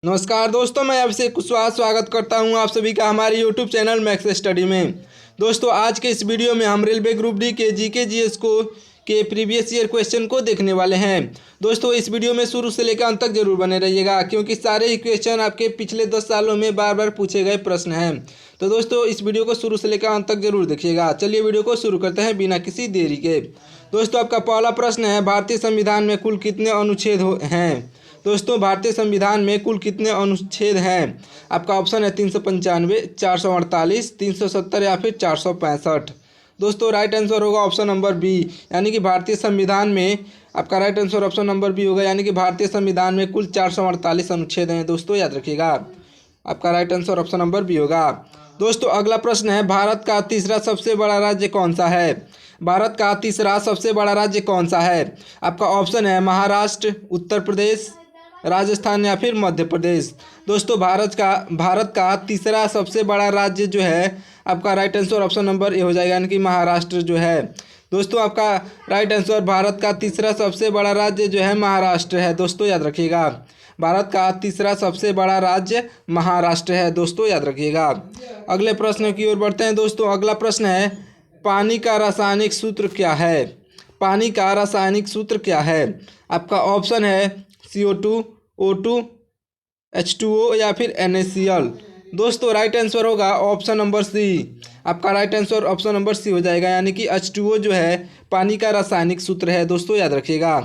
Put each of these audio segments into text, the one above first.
नमस्कार दोस्तों, मैं अभिषेक कुशवाहा स्वागत करता हूं आप सभी का हमारे यूट्यूब चैनल मैक्स स्टडी में। दोस्तों, आज के इस वीडियो में हम रेलवे ग्रुप डी के जीके जीएस को के प्रीवियस ईयर क्वेश्चन को देखने वाले हैं। दोस्तों, इस वीडियो में शुरू से लेकर अंत तक जरूर बने रहिएगा, क्योंकि सारे ही क्वेश्चन आपके पिछले 10 सालों में बार बार पूछे गए प्रश्न हैं। तो दोस्तों, इस वीडियो को शुरू से लेकर अंत तक जरूर देखिएगा। चलिए वीडियो को शुरू करते हैं बिना किसी देरी के। दोस्तों, आपका पहला प्रश्न है, भारतीय संविधान में कुल कितने अनुच्छेद हैं? दोस्तों, भारतीय संविधान में कुल कितने अनुच्छेद हैं? आपका ऑप्शन है 395, 448, 370 या फिर 465। दोस्तों, राइट आंसर होगा ऑप्शन नंबर बी, यानी कि भारतीय संविधान में आपका right answer option number B होगा, यानी कि भारतीय संविधान में कुल 448 अनुच्छेद हैं। दोस्तों, याद रखिएगा, आपका right answer option number B होगा। दोस्तों, अगला प्रश्न है, भारत का तीसरा सबसे बड़ा राज्य कौन सा है? भारत का तीसरा सबसे बड़ा राज्य कौन सा है? आपका ऑप्शन है महाराष्ट्र, उत्तर प्रदेश, राजस्थान या फिर मध्य प्रदेश। दोस्तों, भारत का तीसरा सबसे बड़ा राज्य जो है, आपका right answer option number A हो जाएगा, यानी कि महाराष्ट्र जो है। दोस्तों, आपका राइट आंसर भारत का तीसरा सबसे बड़ा राज्य जो है महाराष्ट्र है। दोस्तों, याद रखिएगा, भारत का तीसरा सबसे बड़ा राज्य महाराष्ट्र है। दोस्तों, याद रखिएगा। अगले प्रश्न की ओर बढ़ते हैं। दोस्तों, अगला प्रश्न है, पानी का रासायनिक सूत्र क्या है? पानी का रासायनिक सूत्र क्या है? आपका ऑप्शन है CO2, O2, H2O या फिर NaCl। दोस्तों, राइट आंसर होगा ऑप्शन नंबर सी। आपका right answer option number C हो जाएगा, यानी कि H2O जो है पानी का रासायनिक सूत्र है। दोस्तों, याद रखिएगा।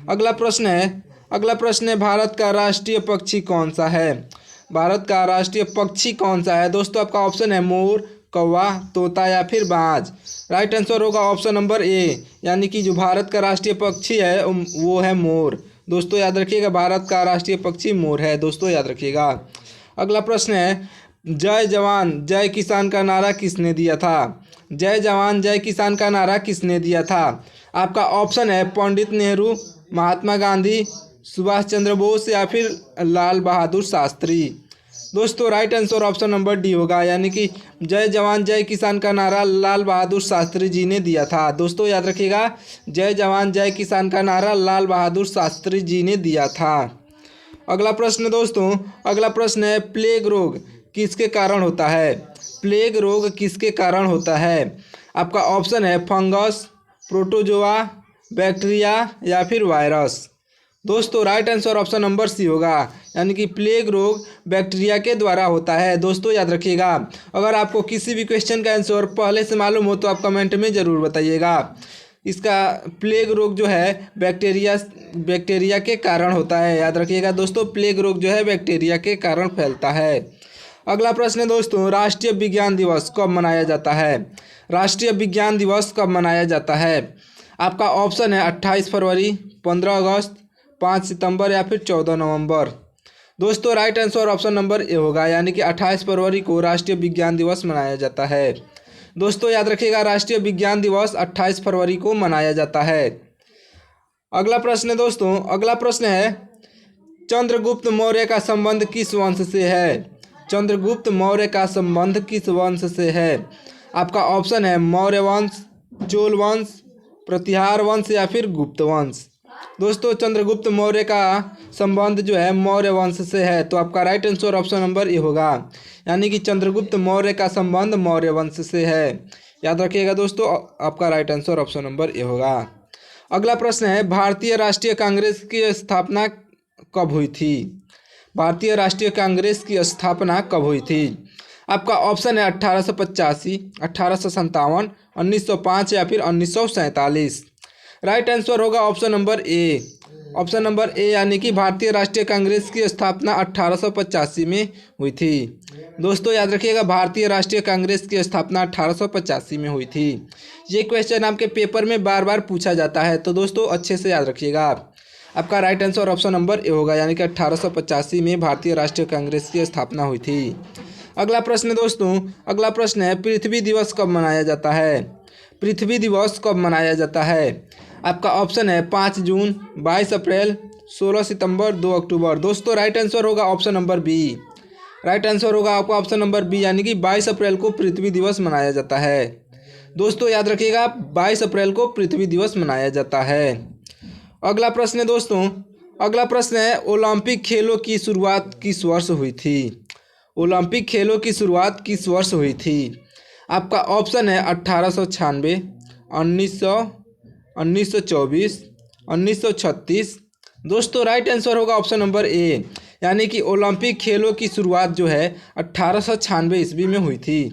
अगला प्रश्न है, भारत का राष्ट्रीय पक्षी कौन सा है? भारत का राष्ट्रीय पक्षी कौन सा है? दोस्तों, आपका ऑप्शन है मोर, कौवा, तोता या फिर बाज। राइट आंसर होगा ऑप्शन नंबर ए, यानी कि जो भारत का राष्ट्रीय पक्षी है वो है मोर। दोस्तों, याद रखिएगा, भारत का राष्ट्रीय पक्षी मोर है। दोस्तों, याद रखिएगा। अगला प्रश्न है, जय जवान जय किसान का नारा किसने दिया था? जय जवान जय किसान का नारा किसने दिया था? आपका ऑप्शन है पंडित नेहरू, महात्मा गांधी, सुभाष चंद्र बोस या फिर लाल बहादुर शास्त्री। दोस्तों, right answer option number D होगा, यानी कि जय जवान जय किसान का नारा लाल बहादुर शास्त्री जी ने दिया था। दोस्तों, याद रखिएगा, जय जवान जय किसान का नारा लाल बहादुर शास्त्री जी ने दिया था। अगला प्रश्न है, प्लेग रोग किसके कारण होता है? प्लेग रोग किसके कारण होता है? आपका ऑप्शन है फंगस, प्रोटोजोआ, बैक्टीरिया या फिर वायरस। दोस्तों, right answer option number C होगा, यानी कि प्लेग रोग बैक्टीरिया के द्वारा होता है। दोस्तों, याद रखिएगा। अगर आपको किसी भी क्वेश्चन का आंसर पहले से मालूम हो तो आप कमेंट में ज़रूर बताइएगा। इसका प्लेग रोग जो है बैक्टीरिया के कारण होता है। याद रखिएगा दोस्तों, प्लेग रोग जो है बैक्टीरिया के कारण फैलता है। अगला प्रश्न है दोस्तों, राष्ट्रीय विज्ञान दिवस कब मनाया जाता है? राष्ट्रीय विज्ञान दिवस कब मनाया जाता है? आपका ऑप्शन है 28 फरवरी, 15 अगस्त, 5 सितंबर या फिर 14 नवंबर। दोस्तों, right answer option number A होगा, यानी कि 28 फरवरी को राष्ट्रीय विज्ञान दिवस मनाया जाता है। दोस्तों, याद रखिएगा, राष्ट्रीय विज्ञान दिवस 28 फरवरी को मनाया जाता है। अगला प्रश्न है, चंद्रगुप्त मौर्य का संबंध किस वंश से है? चंद्रगुप्त मौर्य का संबंध किस वंश से है? आपका ऑप्शन है मौर्य वंश, चोल वंश, प्रतिहार वंश या फिर गुप्त वंश। दोस्तों, चंद्रगुप्त मौर्य का संबंध जो है मौर्य वंश से है। तो आपका right answer option number A होगा, यानी कि चंद्रगुप्त मौर्य का संबंध मौर्य वंश से है। याद रखिएगा दोस्तों, आपका right answer option number A होगा। अगला प्रश्न है, भारतीय राष्ट्रीय कांग्रेस की स्थापना कब हुई थी? भारतीय राष्ट्रीय कांग्रेस की स्थापना कब हुई थी? आपका ऑप्शन है 1885, 1857, 1905 या फिर 1947। राइट आंसर होगा ऑप्शन नंबर ए, यानी कि भारतीय राष्ट्रीय कांग्रेस की स्थापना 1885 में हुई थी। दोस्तों, याद रखिएगा, भारतीय राष्ट्रीय कांग्रेस की स्थापना 1885 में हुई थी। ये क्वेश्चन आपके पेपर में बार बार पूछा जाता है, तो दोस्तों अच्छे से याद रखिएगा। आपका right answer option number A होगा, यानी कि 1885 में भारतीय राष्ट्रीय कांग्रेस की स्थापना हुई थी। अगला प्रश्न है, पृथ्वी दिवस कब मनाया जाता है? पृथ्वी दिवस कब मनाया जाता है? आपका ऑप्शन है 5 जून, 22 अप्रैल, 16 सितंबर, 2 अक्टूबर। दोस्तों, राइट आंसर होगा option number B. Right answer होगा आपका ऑप्शन नंबर बी, यानी कि 22 अप्रैल को पृथ्वी दिवस मनाया जाता है। दोस्तों, याद रखिएगा, 22 अप्रैल को पृथ्वी दिवस मनाया जाता है। अगला प्रश्न है दोस्तों, अगला प्रश्न है ओलंपिक खेलों की शुरुआत किस वर्ष हुई थी। ओलंपिक खेलों की शुरुआत किस वर्ष हुई थी। आपका ऑप्शन है 1896, 1924, 1936। दोस्तों राइट आंसर होगा ऑप्शन नंबर ए, यानी कि ओलंपिक खेलों की शुरुआत जो है 1896 ईस्वी में हुई थी।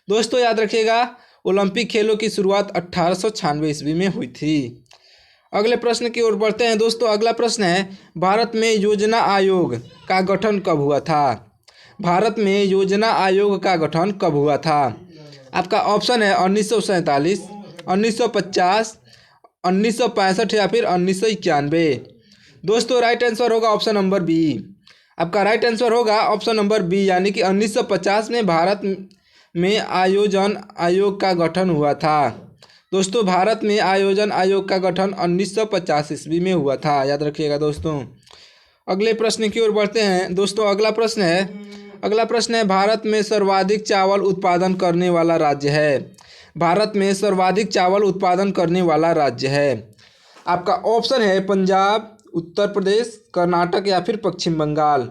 दोस्तों याद रखिएगा ओलंपिक खेलों की शुरुआत 1896 ईस्वी में हुई थी। अगले प्रश्न की ओर बढ़ते हैं दोस्तों। अगला प्रश्न है भारत में योजना आयोग का गठन कब हुआ था। भारत में योजना आयोग का गठन कब हुआ था। आपका ऑप्शन है 1947, 1950, 1965 या फिर 1991। दोस्तों राइट आंसर होगा ऑप्शन नंबर बी। आपका राइट आंसर होगा ऑप्शन नंबर बी, यानी कि 1950 में भारत में आयोजन आयोग का गठन हुआ था। दोस्तों भारत में आयोजन आयोग का गठन 1950 ईस्वी में हुआ था, याद रखिएगा दोस्तों। अगले प्रश्न की ओर बढ़ते हैं दोस्तों। अगला प्रश्न है भारत में सर्वाधिक चावल उत्पादन करने वाला राज्य है। भारत में सर्वाधिक चावल उत्पादन करने वाला राज्य है। आपका ऑप्शन है पंजाब, उत्तर प्रदेश, कर्नाटक या फिर पश्चिम बंगाल।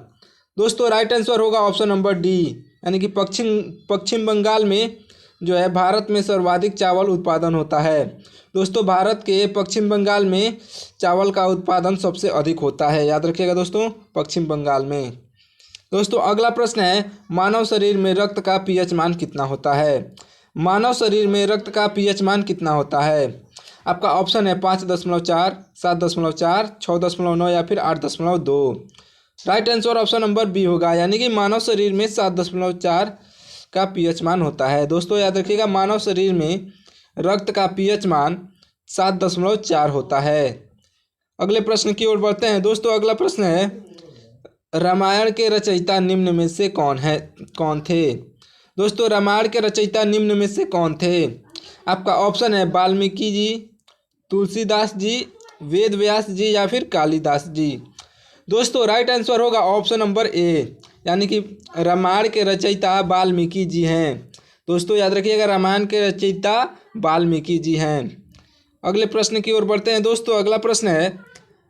दोस्तों राइट आंसर होगा ऑप्शन नंबर डी, यानी कि पश्चिम बंगाल में जो है भारत में सर्वाधिक चावल उत्पादन होता है। दोस्तों भारत के पश्चिम बंगाल में चावल का उत्पादन सबसे अधिक होता है, याद रखिएगा दोस्तों, पश्चिम बंगाल में। दोस्तों अगला प्रश्न है मानव शरीर में रक्त का पीएच मान कितना होता है। मानव शरीर में रक्त का पीएच मान कितना होता है। आपका ऑप्शन है 5.4, 7.4, 6.9 या फिर 8.2। Right answer option number B होगा, यानी कि मानव शरीर में 7.4 का पीएच मान होता है। दोस्तों याद रखिएगा मानव शरीर में रक्त का पीएच मान 7.4 होता है। अगले प्रश्न की ओर बढ़ते हैं दोस्तों। अगला प्रश्न है रामायण के रचयिता निम्न में से कौन थे। दोस्तों रामायण के रचयिता निम्न में से कौन थे। आपका ऑप्शन है वाल्मीकि जी, तुलसीदास जी, वेद व्यास जी या फिर कालिदास जी। दोस्तों राइट आंसर होगा ऑप्शन नंबर ए, यानी कि रामायण के रचयिता वाल्मीकि जी हैं। दोस्तों याद रखिएगा रामायण के रचयिता वाल्मीकि जी हैं। अगले प्रश्न की ओर बढ़ते हैं दोस्तों। अगला प्रश्न है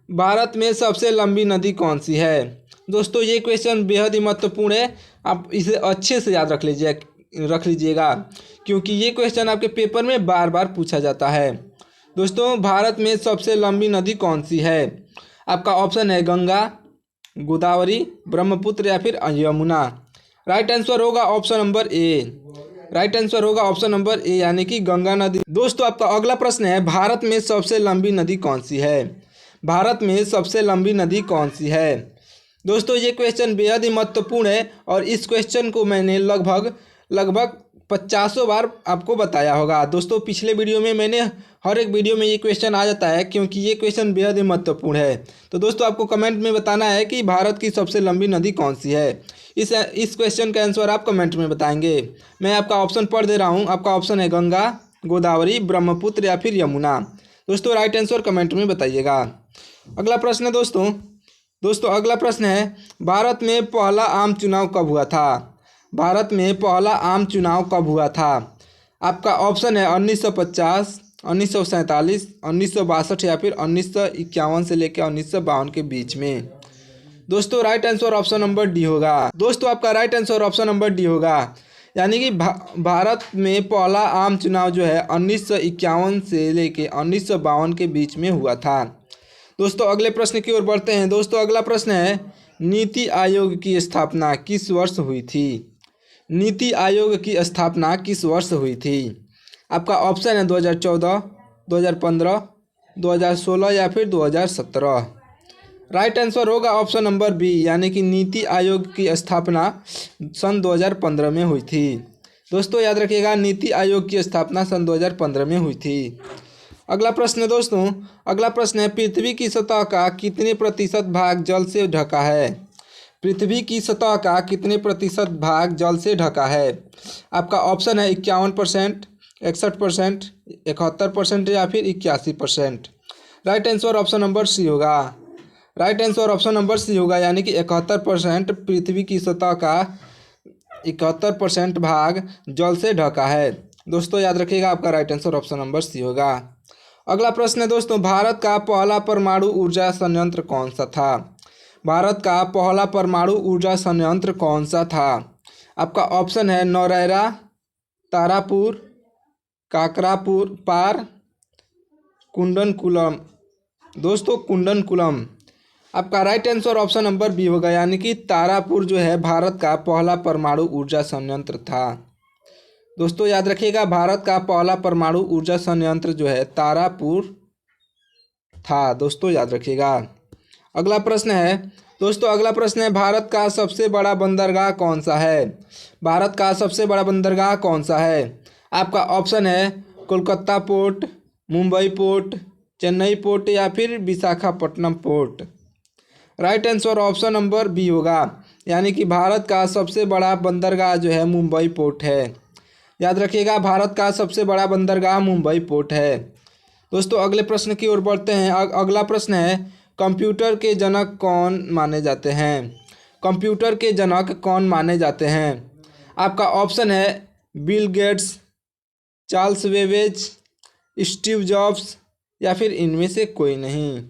भारत में सबसे लंबी नदी कौन सी है। दोस्तों ये क्वेश्चन बेहद ही महत्वपूर्ण है, आप इसे अच्छे से याद रख लीजिएगा क्योंकि ये क्वेश्चन आपके पेपर में बार बार पूछा जाता है। दोस्तों भारत में सबसे लंबी नदी कौन सी है। आपका ऑप्शन है गंगा, गोदावरी, ब्रह्मपुत्र या फिर यमुना। राइट आंसर होगा option number A. Right answer होगा ऑप्शन नंबर ए, यानी कि गंगा नदी। दोस्तों आपका अगला प्रश्न है भारत में सबसे लंबी नदी कौन सी है। भारत में सबसे लंबी नदी कौन सी है। दोस्तों ये क्वेश्चन बेहद ही महत्वपूर्ण है और इस क्वेश्चन को मैंने लगभग 50 बार आपको बताया होगा। दोस्तों पिछले वीडियो में मैंने हर एक वीडियो में ये क्वेश्चन आ जाता है क्योंकि ये क्वेश्चन बेहद ही महत्वपूर्ण है। तो दोस्तों आपको कमेंट में बताना है कि भारत की सबसे लंबी नदी कौन सी है। इस क्वेश्चन का आंसर आप कमेंट में बताएंगे। मैं आपका ऑप्शन पढ़ दे रहा हूँ। आपका ऑप्शन है गंगा, गोदावरी, ब्रह्मपुत्र या फिर यमुना। दोस्तों राइट आंसर कमेंट में बताइएगा। अगला प्रश्न है दोस्तों अगला प्रश्न है भारत में पहला आम चुनाव कब हुआ था। भारत में पहला आम चुनाव कब हुआ था। आपका ऑप्शन है 1950, 1947, 1962 या फिर 1951 से लेकर 1952 के बीच में। दोस्तों right answer option number D होगा। दोस्तों आपका right answer option number D होगा, यानी कि भारत में पहला आम चुनाव जो है 1951 से लेकर 1952 के बीच में हुआ था। दोस्तों अगले प्रश्न की ओर बढ़ते हैं। दोस्तों अगला प्रश्न है नीति आयोग की स्थापना किस वर्ष हुई थी। नीति आयोग की स्थापना किस वर्ष हुई थी। आपका ऑप्शन है 2014, 2015, 2016 या फिर 2017। राइट आंसर होगा ऑप्शन नंबर बी, यानी कि नीति आयोग की स्थापना सन 2015 में हुई थी। दोस्तों याद रखिएगा नीति आयोग की स्थापना सन 2015 में हुई थी। अगला प्रश्न है दोस्तों। अगला प्रश्न है पृथ्वी की सतह का कितने प्रतिशत भाग जल से ढका है। पृथ्वी की सतह का कितने प्रतिशत भाग जल से ढका है। आपका ऑप्शन है 51%, 61%, 71% या फिर 81%। Right answer option number C होगा। Right answer option number C होगा, यानी कि 71% पृथ्वी की सतह का 71% भाग जल से ढका है। दोस्तों याद रखिएगा आपका right answer option number C होगा। अगला प्रश्न है दोस्तों, भारत का पहला परमाणु ऊर्जा संयंत्र कौन सा था? भारत का पहला परमाणु ऊर्जा संयंत्र कौन सा था? आपका ऑप्शन है नौरेरा, तारापुर, काकरापुर पार, कुंडनकुलम। दोस्तों कुंडनकुलम आपका right answer option number B होगा, यानी कि तारापुर जो है भारत का पहला परमाणु ऊर्जा संयंत्र था। दोस्तों याद रखिएगा, भारत का पहला परमाणु ऊर्जा संयंत्र जो है तारापुर था। दोस्तों याद रखिएगा। अगला प्रश्न है दोस्तों, अगला प्रश्न है, भारत का सबसे बड़ा बंदरगाह कौन सा है? भारत का सबसे बड़ा बंदरगाह कौन सा है? आपका ऑप्शन है Kolkata port, Mumbai port, Chennai port या फिर Visakhapatnam port. Right answer option number B होगा, यानी कि भारत का सबसे बड़ा बंदरगाह जो है मुंबई पोर्ट है। याद रखिएगा, भारत का सबसे बड़ा बंदरगाह मुंबई पोर्ट है। दोस्तों अगले प्रश्न की ओर बढ़ते हैं। अगला प्रश्न है, कंप्यूटर के जनक कौन माने जाते हैं? कंप्यूटर के जनक कौन माने जाते हैं? आपका ऑप्शन है Bill Gates, Charles Babbage, Steve Jobs या फिर इनमें से कोई नहीं।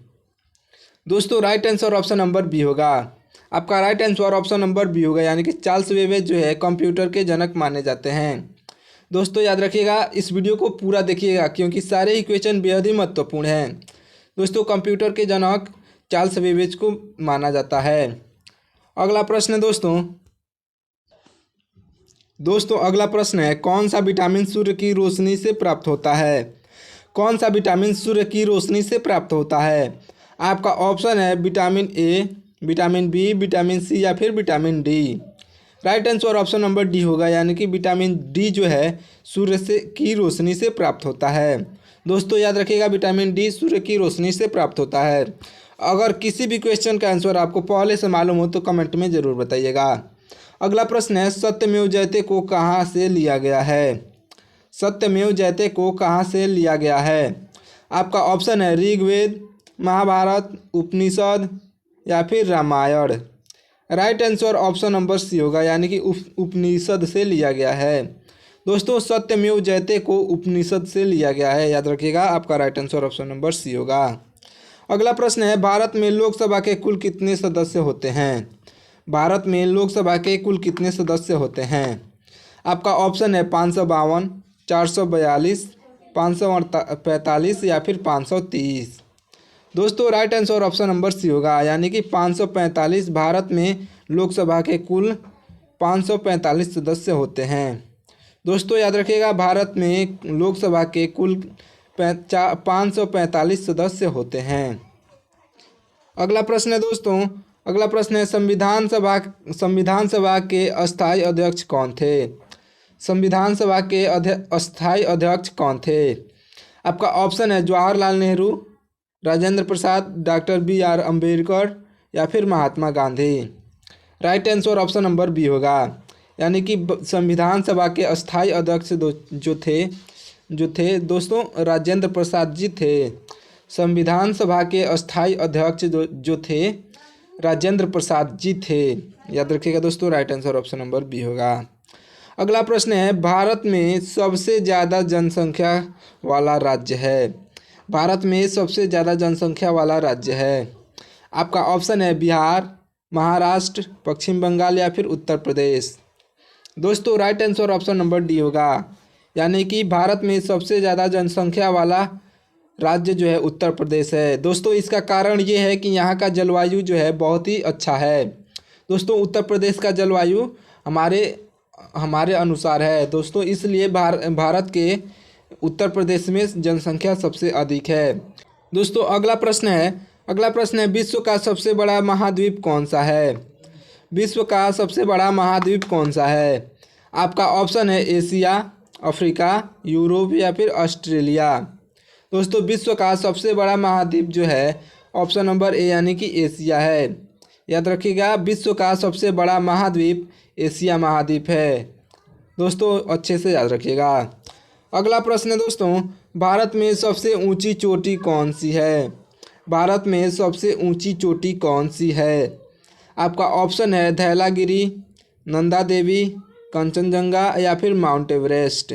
दोस्तों right answer option number B होगा। आपका right answer option number B होगा, यानी कि चार्ल्स बेबेज जो है कंप्यूटर के जनक माने जाते हैं। दोस्तों याद रखिएगा, इस वीडियो को पूरा देखिएगा क्योंकि सारे ही क्वेश्चन बेहद ही महत्वपूर्ण हैं। दोस्तों कंप्यूटर के जनक चार्ल्स बेबेज को माना जाता है। अगला प्रश्न दोस्तों अगला प्रश्न है, कौन सा विटामिन सूर्य की रोशनी से प्राप्त होता है? कौन सा विटामिन सूर्य की रोशनी से प्राप्त होता है? आपका ऑप्शन है vitamin A, vitamin B, vitamin C या फिर vitamin D. Right answer option number D होगा, यानी कि विटामिन डी जो है सूर्य से की रोशनी से प्राप्त होता है। दोस्तों याद रखिएगा, विटामिन डी सूर्य की रोशनी से प्राप्त होता है। अगर किसी भी क्वेश्चन का आंसर आपको पहले से मालूम हो तो कमेंट में ज़रूर बताइएगा। अगला प्रश्न है, सत्यमेव जयते को कहाँ से लिया गया है? सत्यमेव जयते को कहाँ से लिया गया है? आपका ऑप्शन है ऋग्वेद, महाभारत, उपनिषद या फिर Ramayana. Right answer option number C होगा, यानी कि उपनिषद से लिया गया है। दोस्तों सत्यमेव जयते को उपनिषद से लिया गया है। याद रखिएगा, आपका right answer option number C होगा। अगला प्रश्न है, भारत में लोकसभा के कुल कितने सदस्य होते हैं? भारत में लोकसभा के कुल कितने सदस्य होते हैं? आपका ऑप्शन है 552, 442, 545 या फिर 530। दोस्तों right answer option number C होगा, यानी कि 545 भारत में लोकसभा के कुल 545 सदस्य होते हैं। दोस्तों याद रखिएगा, भारत में लोकसभा के कुल 545 सदस्य होते हैं। अगला प्रश्न है दोस्तों, अगला प्रश्न है, संविधान सभा के अस्थायी अध्यक्ष कौन थे? संविधान सभा के अस्थायी अध्यक्ष कौन थे? आपका ऑप्शन है जवाहरलाल नेहरू, राजेंद्र प्रसाद, डॉक्टर बी.आर. अम्बेडकर या फिर Mahatma Gandhi. Right answer option number B होगा, यानी कि संविधान सभा के अस्थायी अध्यक्ष जो थे दोस्तों राजेंद्र प्रसाद जी थे। संविधान सभा के अस्थायी अध्यक्ष जो थे राजेंद्र प्रसाद जी थे। याद रखिएगा दोस्तों, right answer option number B होगा। अगला प्रश्न है, भारत में सबसे ज़्यादा जनसंख्या वाला राज्य है? भारत में सबसे ज़्यादा जनसंख्या वाला राज्य है। आपका ऑप्शन है बिहार, महाराष्ट्र, पश्चिम बंगाल या फिर उत्तर प्रदेश। दोस्तों right answer option number D होगा, यानी कि भारत में सबसे ज़्यादा जनसंख्या वाला राज्य जो है उत्तर प्रदेश है। दोस्तों इसका कारण ये है कि यहाँ का जलवायु जो है बहुत ही अच्छा है। दोस्तों उत्तर प्रदेश का जलवायु हमारे अनुसार है दोस्तों, इसलिए भारत के उत्तर प्रदेश में जनसंख्या सबसे अधिक है। दोस्तों अगला प्रश्न है, विश्व का सबसे बड़ा महाद्वीप कौन सा है? विश्व का सबसे बड़ा महाद्वीप कौन सा है? आपका ऑप्शन है एशिया, अफ्रीका, यूरोप या फिर ऑस्ट्रेलिया। दोस्तों विश्व का सबसे बड़ा महाद्वीप जो है ऑप्शन नंबर ए, यानी कि एशिया है। याद रखिएगा, विश्व का सबसे बड़ा महाद्वीप एशिया महाद्वीप है। दोस्तों अच्छे से याद रखिएगा। अगला प्रश्न है दोस्तों, भारत में सबसे ऊंची चोटी कौन सी है? भारत में सबसे ऊंची चोटी कौन सी है? आपका ऑप्शन है धैलागिरी, नंदा देवी, कंचनजंगा या फिर माउंट एवरेस्ट।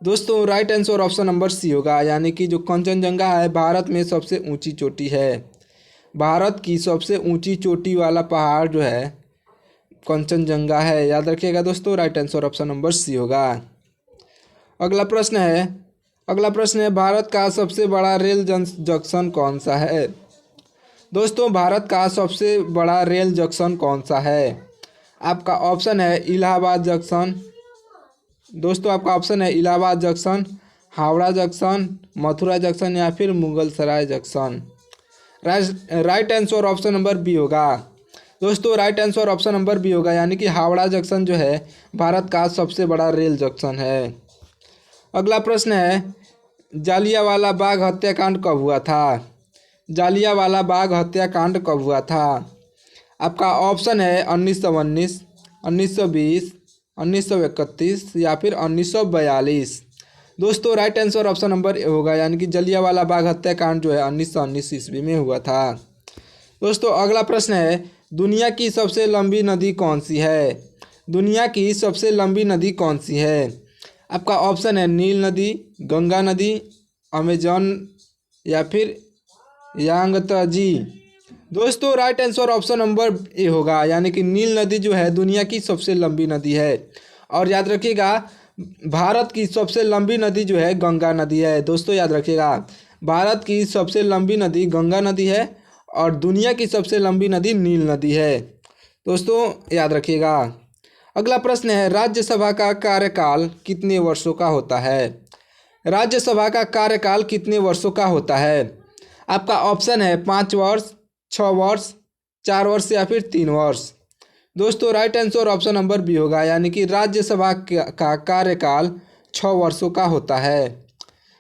दोस्तों right answer option number C होगा, यानी कि जो कंचनजंगा है भारत में सबसे ऊंची चोटी है। भारत की सबसे ऊंची चोटी वाला पहाड़ जो है कंचनजंगा है, याद रखिएगा दोस्तों। Right answer option number C होगा। अगला प्रश्न है भारत का सबसे बड़ा रेल जंक्शन कौन सा है। दोस्तों भारत का सबसे बड़ा रेल जंक्शन कौन सा है। आपका ऑप्शन है इलाहाबाद जंक्शन। दोस्तों आपका ऑप्शन है Allahabad junction, Howrah junction, Mathura junction या फिर Mughalsarai junction. Right answer option number B होगा। दोस्तों right answer option number B होगा, यानी कि हावड़ा जंक्शन जो है भारत का सबसे बड़ा रेल जंक्शन है। अगला प्रश्न है जालियांवाला बाग हत्याकांड कब हुआ था। जालियांवाला बाग हत्याकांड कब हुआ था। आपका ऑप्शन है 1919, 1920, 1931 या फिर 1942। दोस्तों right answer option number A होगा, यानी कि जालियांवाला बाग हत्याकांड जो है 1919 ईस्वी में हुआ था। दोस्तों अगला प्रश्न है दुनिया की सबसे लंबी नदी कौन सी है। दुनिया की सबसे लंबी नदी कौन सी है। आपका ऑप्शन है नील नदी, गंगा नदी, अमेजन या फिर यांगत्जी। दोस्तों right answer option number A होगा, यानी कि नील नदी जो है दुनिया की सबसे लंबी नदी है। और याद रखिएगा भारत की सबसे लंबी नदी जो है गंगा नदी है। दोस्तों याद रखिएगा भारत की सबसे लंबी नदी गंगा नदी है और दुनिया की सबसे लंबी नदी नील नदी है। दोस्तों याद रखिएगा। अगला प्रश्न है राज्यसभा का कार्यकाल कितने वर्षों का होता है। राज्यसभा का कार्यकाल कितने वर्षों का होता है। आपका ऑप्शन है 5 वर्ष, 6 वर्ष, 4 वर्ष या फिर 3 वर्ष। दोस्तों right answer option number B होगा, यानी कि राज्यसभा का कार्यकाल 6 वर्षों का होता है।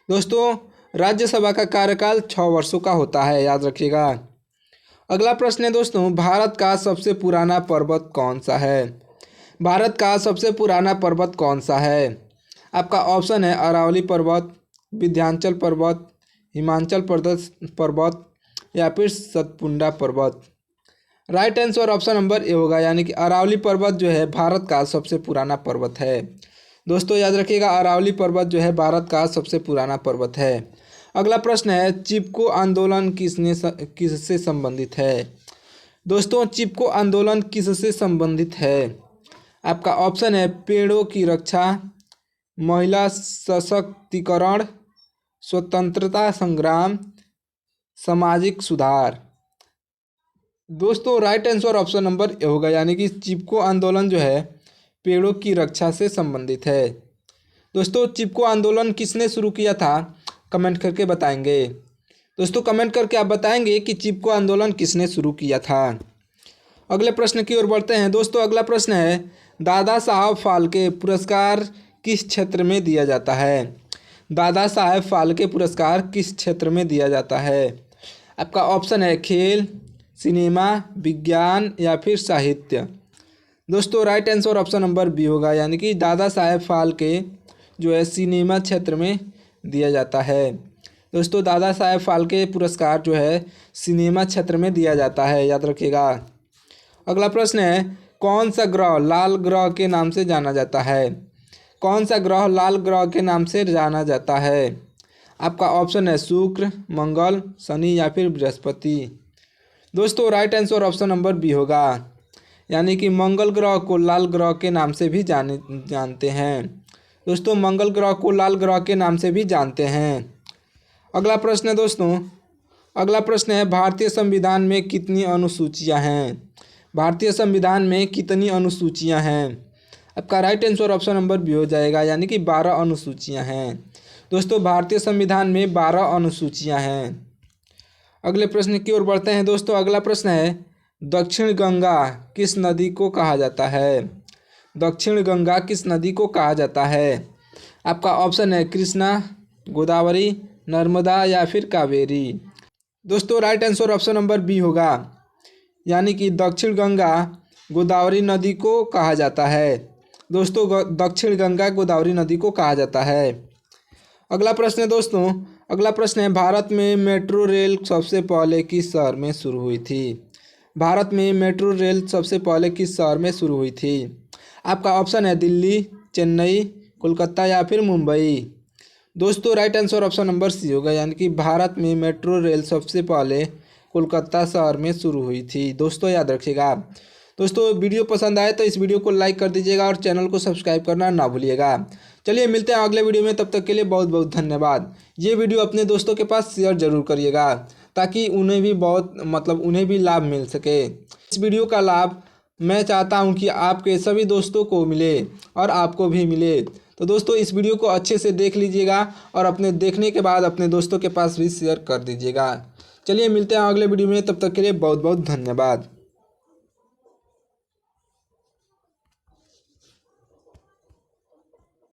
दोस्तों राज्यसभा का कार्यकाल 6 वर्षों का होता है, याद रखिएगा। अगला प्रश्न है दोस्तों भारत का सबसे पुराना पर्वत कौन सा है। भारत का सबसे पुराना पर्वत कौन सा है। आपका ऑप्शन है अरावली पर्वत, विंध्याचल पर्वत, हिमाचल प्रदेश पर्वत या फिर सतपुड़ा पर्वत। Right answer option number A होगा, यानी कि अरावली पर्वत जो है भारत का सबसे पुराना पर्वत है। दोस्तों याद रखिएगा अरावली पर्वत जो है भारत का सबसे पुराना पर्वत है। अगला प्रश्न है चिपको आंदोलन किससे संबंधित है। दोस्तों चिपको आंदोलन किससे संबंधित है। आपका ऑप्शन है पेड़ों की रक्षा, महिला सशक्तिकरण, स्वतंत्रता संग्राम, सामाजिक सुधार। दोस्तों right answer option number A होगा, यानी कि चिपको आंदोलन जो है पेड़ों की रक्षा से संबंधित है। दोस्तों चिपको आंदोलन किसने शुरू किया था, कमेंट करके बताएंगे। दोस्तों कमेंट करके आप बताएंगे कि चिपको आंदोलन किसने शुरू किया था। अगले प्रश्न की ओर बढ़ते हैं। दोस्तों अगला प्रश्न है दादा साहब फाल्के पुरस्कार किस क्षेत्र में दिया जाता है। दादा साहब फाल्के पुरस्कार किस क्षेत्र में दिया जाता है। आपका ऑप्शन है खेल, सिनेमा, विज्ञान या फिर साहित्य। दोस्तों right answer option number B होगा, यानी कि दादा साहब फाल्के जो है सिनेमा क्षेत्र में दिया जाता है। दोस्तों दादा साहब फाल्के पुरस्कार जो है सिनेमा क्षेत्र में दिया जाता है, याद रखिएगा। अगला प्रश्न है कौन सा ग्रह लाल ग्रह के नाम से जाना जाता है। कौन सा ग्रह लाल ग्रह के नाम से जाना जाता है। आपका ऑप्शन है शुक्र, मंगल, शनि या फिर बृहस्पति। दोस्तों right answer option number B होगा, यानी कि मंगल ग्रह को लाल ग्रह के नाम से भी जानते हैं। दोस्तों मंगल ग्रह को लाल ग्रह के नाम से भी जानते हैं। अगला प्रश्न है दोस्तों, अगला प्रश्न है भारतीय संविधान में कितनी अनुसूचियां हैं। भारतीय संविधान में कितनी अनुसूचियां हैं। आपका right answer option number B हो जाएगा, यानी कि 12 अनुसूचियां हैं। दोस्तों भारतीय संविधान में 12 अनुसूचियां हैं। अगले प्रश्न की ओर बढ़ते हैं। दोस्तों अगला प्रश्न है दक्षिण गंगा किस नदी को कहा जाता है। दक्षिण गंगा किस नदी को कहा जाता है। आपका ऑप्शन है कृष्णा, गोदावरी, नर्मदा या फिर कावेरी। दोस्तों right answer option number B होगा, यानी कि दक्षिण गंगा गोदावरी नदी को कहा जाता है। दोस्तों दक्षिण गंगा गोदावरी नदी को कहा जाता है। अगला प्रश्न है दोस्तों, अगला प्रश्न है भारत में मेट्रो रेल सबसे पहले किस शहर में शुरू हुई थी। भारत में मेट्रो रेल सबसे पहले किस शहर में शुरू हुई थी। आपका ऑप्शन है दिल्ली, चेन्नई, कोलकाता या फिर मुंबई। दोस्तों right answer option number C होगा, यानी कि भारत में मेट्रो रेल सबसे पहले कोलकाता शहर में शुरू हुई थी। दोस्तों याद रखिएगा। दोस्तों वीडियो पसंद आए तो इस वीडियो को लाइक कर दीजिएगा और चैनल को सब्सक्राइब करना ना भूलिएगा। चलिए मिलते हैं अगले वीडियो में, तब तक के लिए बहुत बहुत धन्यवाद। ये वीडियो अपने दोस्तों के पास शेयर जरूर करिएगा ताकि उन्हें भी उन्हें भी लाभ मिल सके। इस वीडियो का लाभ मैं चाहता हूं कि आपके सभी दोस्तों को मिले और आपको भी मिले। तो दोस्तों इस वीडियो को अच्छे से देख लीजिएगा और अपने देखने के बाद अपने दोस्तों के पास भी शेयर कर दीजिएगा। चलिए मिलते हैं अगले वीडियो में, तब तक के लिए बहुत बहुत धन्यवाद।